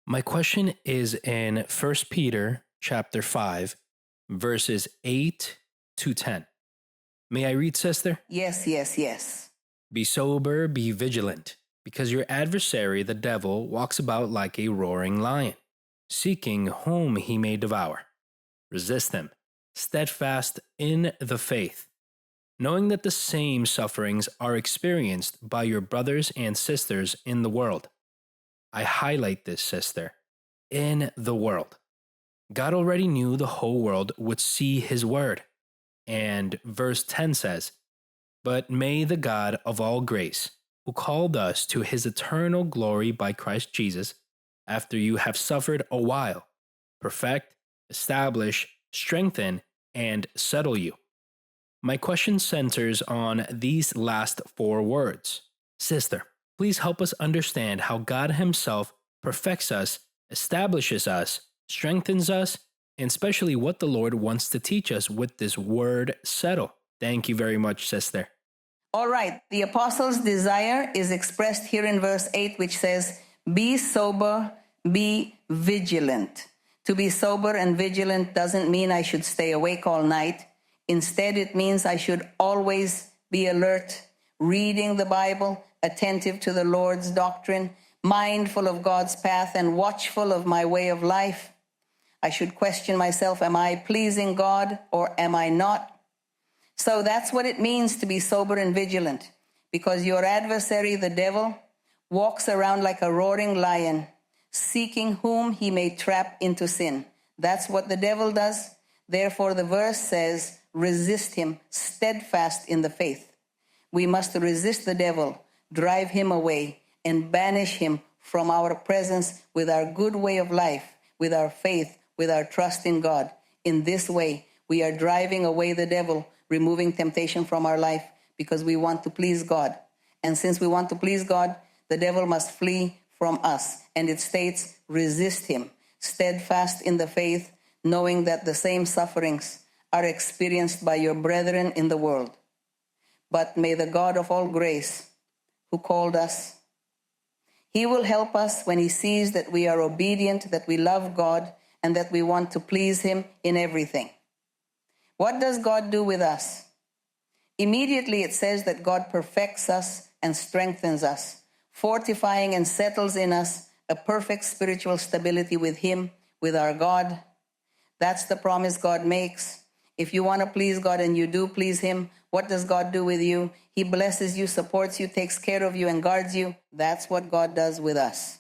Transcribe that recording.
My question is in 1 Peter chapter 5, verses 8 to 10. May I read, sister? Yes. Be sober, be vigilant, because your adversary, the devil, walks about like a roaring lion, seeking whom he may devour. Resist him, steadfast in the faith, knowing that the same sufferings are experienced by your brothers and sisters in the world. I highlight this, sister, in the world. God already knew the whole world would see his word. And verse 10 says, "But may the God of all grace, who called us to his eternal glory by Christ Jesus, after you have suffered a while, perfect, establish, strengthen, and settle you." My question centers on these last four words. Sister, please help us understand how God himself perfects us, establishes us, strengthens us, and especially what the Lord wants to teach us with this word settle. Thank you very much, sister. All right. The apostle's desire is expressed here in verse 8, which says, be sober, be vigilant. To be sober and vigilant doesn't mean I should stay awake all night. Instead, it means I should always be alert, reading the Bible, attentive to the Lord's doctrine, mindful of God's path, and watchful of my way of life. I should question myself, am I pleasing God or am I not? So that's what it means to be sober and vigilant, because your adversary, the devil, walks around like a roaring lion, seeking whom he may trap into sin. That's what the devil does. Therefore, the verse says, resist him, steadfast in the faith. We must resist the devil, drive him away, and banish him from our presence with our good way of life, with our faith, with our trust in God. In this way, we are driving away the devil, removing temptation from our life, because we want to please God. And since we want to please God, the devil must flee from us. And it states, resist him, steadfast in the faith, knowing that the same sufferings are experienced by your brethren in the world. But may the God of all grace, who called us, he will help us when he sees that we are obedient, that we love God, and that we want to please him in everything. What does God do with us? Immediately it says that God perfects us and strengthens us, fortifying and settles in us a perfect spiritual stability with him, with our God. That's the promise God makes. If you want to please God and you do please him, what does God do with you? He blesses you, supports you, takes care of you, and guards you. That's what God does with us.